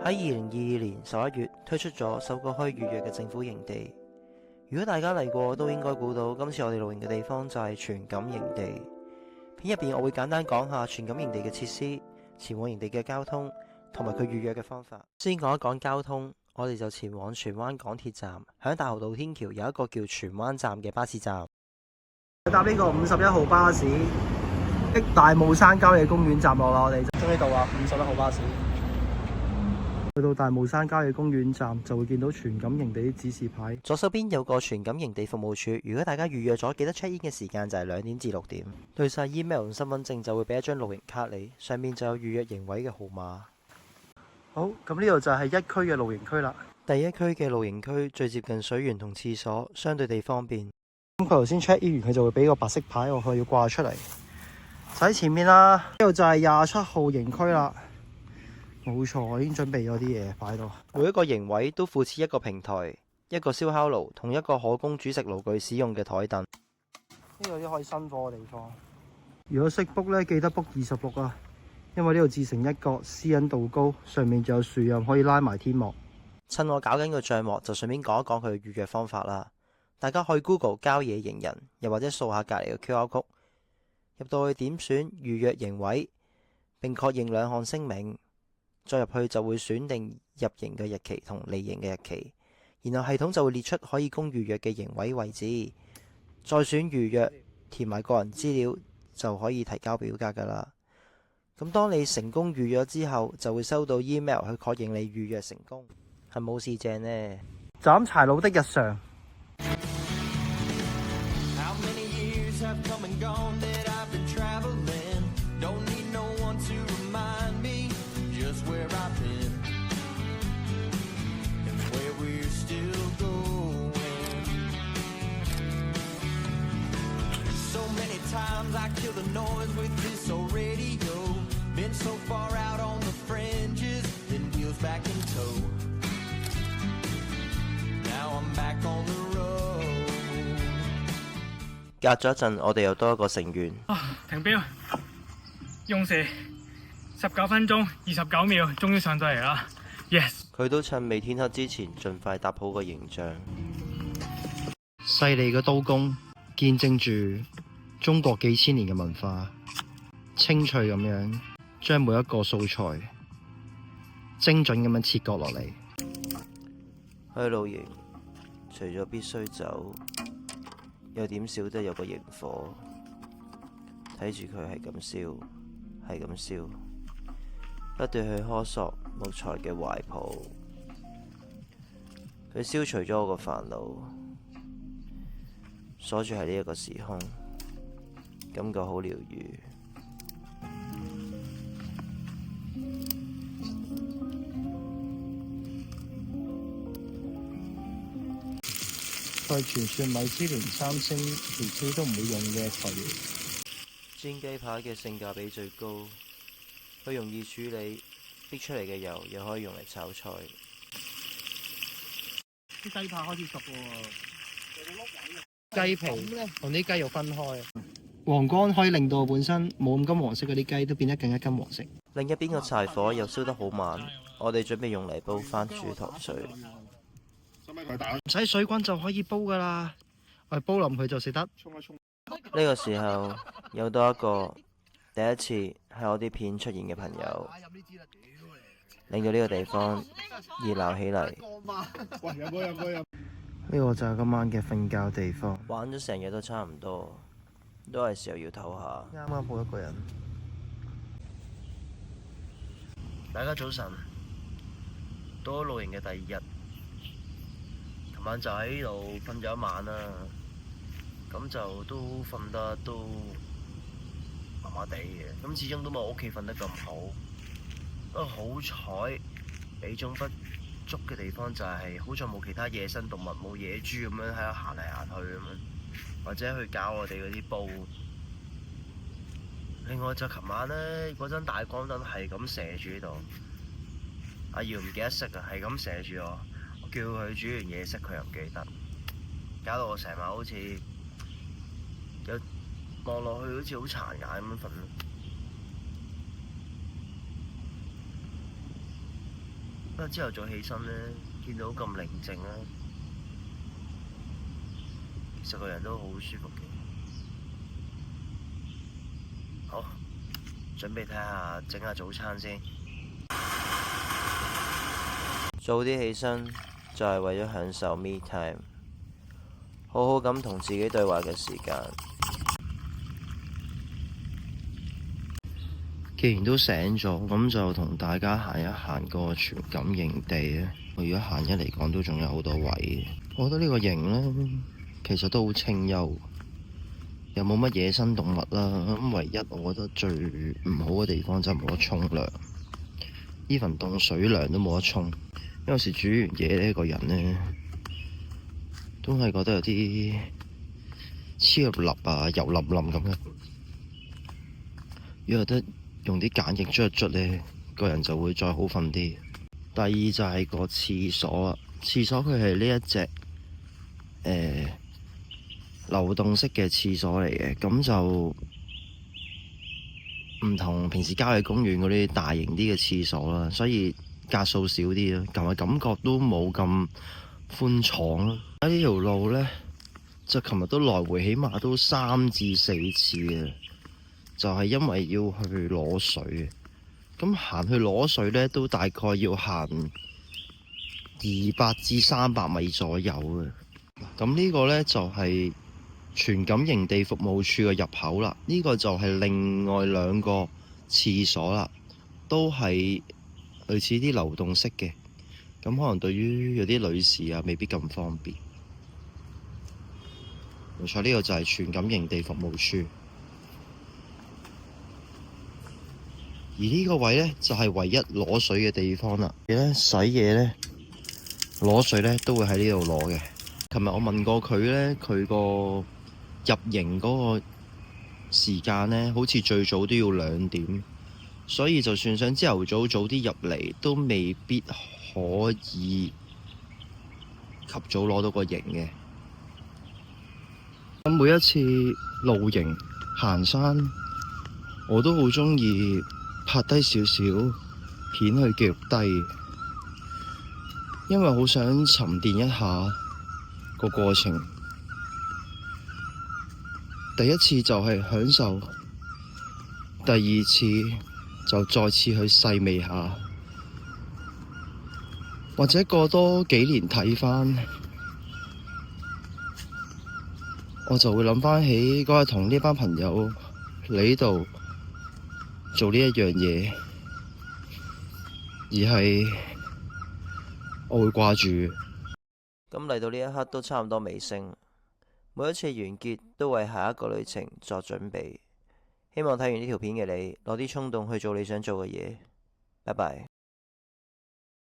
喺2022年11月推出咗首個可以預約嘅政府營地。如果大家嚟過，都應該估到今次我哋露營嘅地方就係荃錦營地。片入邊我會簡單講下荃錦營地嘅設施、前往營地嘅交通同埋佢預約嘅方法。先講一講交通，我哋就前往荃灣港鐵站，響大蠔道天橋有一個叫荃灣站嘅巴士站。搭呢個51號巴士，喺大帽山郊野公園站落啦，我哋終於到啦51號巴士。去到大帽山郊野公園站就會見到荃錦營地啲指示牌，左手邊有個荃錦營地服務處。如果大家預約咗，記得 check in 嘅時間就係2點至6點。對晒 email 同身份證就會俾一張露營卡你，上面就有預約營位嘅號碼。好，咁呢度就係一區嘅露營區啦。第一區嘅露營區最接近水源同廁所，相對地方便。咁佢頭先 check in 完，佢就會俾個白色牌我，佢要掛出嚟。就喺前面啦，呢度就係27號營區啦。冇錯，我已經準備咗啲嘢擺到。每一個營位都附設一個平台、一個燒烤爐同一個可供煮食爐具使用嘅台凳。呢度啲可以生火嘅地方。如果識 book 呢，記得 book 26啊，因為呢度自成一角，私隱度高，上面仲有樹蔭可以拉埋天幕。趁我搞緊個帳幕，就順便講一講佢嘅預約方法啦。大家可以 Google 郊野營人，又或者掃下隔離嘅 QR code，入到去點選預約營位，並確認2項聲明。再入去就會選定入營嘅日期同離營嘅日期，然後系統就會列出可以供預約嘅營位位置，再選預約，填埋個人資料就可以提交表格㗎啦。咁當你成功預約之後，就會收到 email 去確認你預約成功，係冇事正呢。斬柴佬的日常。隔咗一陣，我哋又多一個成員。停標，用時19分鐘29秒，終於上到嚟啦 ！Yes， 佢都趁未天黑之前，盡快搭好個形象。細膩嘅刀工，見證住中國幾千年嘅文化，清脆咁樣將每一個素材精準咁樣切割落嚟。去露營，除咗必須走，又點少得有個營火，睇住佢係咁燒，係咁燒，不斷去苛索木材嘅懷抱。佢消除咗我個煩惱，鎖住喺呢一個時空，感覺好療愈。係傳說米芝蓮3星連車都唔會用嘅材料。煎雞排嘅性價比最高，佢容易處理，逼出嚟嘅油又可以用嚟炒菜。啲雞排開始熟喎，雞皮同啲雞肉分開。黃光可以令到本身冇咁金黃色嗰啲雞都變得更加金黃色。另一邊個柴火又燒得好慢，我哋準備用嚟煲番薯糖水。唔使水滾就可以煲噶啦，我哋煲腍佢就食得。呢個時候有多一個第一次喺我啲片出現嘅朋友，令到呢個地方熱鬧起嚟。呢個就係今晚嘅瞓覺地方。玩咗成日都差唔多，都係時候要唞下。啱啱好一個人。大家早晨，到咗露營嘅第2日。琴晚就喺度瞓咗一晚啦，咁就都瞓得都麻麻地嘅，咁始終都冇我屋企瞓得咁好。不過好彩，美中不足嘅地方就係好在冇其他野生動物，冇野豬咁樣喺度行嚟行去咁樣，或者去搞我哋嗰啲煲。另外就琴晚呢，嗰陣大光燈係咁射住呢度，阿耀唔記得熄啊，係咁射住我。叫佢煮完嘢食，佢又唔記得，搞到我成晚好似有望落去好似好殘眼咁樣瞓。不過朝頭早起身呢，見到咁寧靜咧，其實個人都好舒服嘅。好，準備睇下整下早餐先。早啲起身就係為咗享受 me time，好好咁同自己對話嘅時間。既然都醒咗，咁就同大家行一行個全感營地啊！我如果行一嚟講都仲有好多位，我覺得呢個營呢，其實都好清幽，又冇乜野生動物啦。咁唯一我覺得最唔好嘅地方就係冇得沖涼，even凍水涼都冇得沖。有時煮完嘢呢個人呢，都係覺得有啲超立啊、油淋淋咁嘅。如果有得用啲梘液捽一捽呢，個人就會再好瞓啲。第二就係個廁所啦，廁所佢係呢一隻流動式嘅廁所嚟嘅，咁就唔同平時郊野公園嗰啲大型啲嘅廁所啦，所以格數少啲啦，同埋感覺都冇咁寬敞啦。呢條路呢，就琴日都來回起碼都3至4次嘅。就係因為要去攞水，咁行去攞水呢，都大概要行200至300米左右嘅。咁呢個呢，就係全感營地服務處嘅入口啦。呢個就係另外2個廁所啦，都係類似啲流動式嘅。咁可能對於有啲女士啊，未必咁方便。冇錯，呢個就係全感營地服務處。而呢個位呢，就係唯一攞水嘅地方啦。洗嘢呢，攞水呢，都會喺呢度攞嘅。琴日我問過佢呢，佢個入營嗰個時間呢，好似最早都要2點，所以就算想朝頭早早啲入嚟，都未必可以及早攞到個營嘅。咁每一次露營行山，我都好鍾意拍低少少片去記錄低，因為好想沉澱一下個過程。第一次就係享受，第二次就再次去細味下，或者過多幾年睇返，我就會諗返起嗰日同呢班朋友嚟呢度做呢一樣嘢，而係我會掛住。咁嚟到呢一刻都差唔多尾聲，每一次完結都為下一個旅程作準備。希望睇完呢條片嘅你，攞啲衝動去做你想做嘅嘢。拜拜。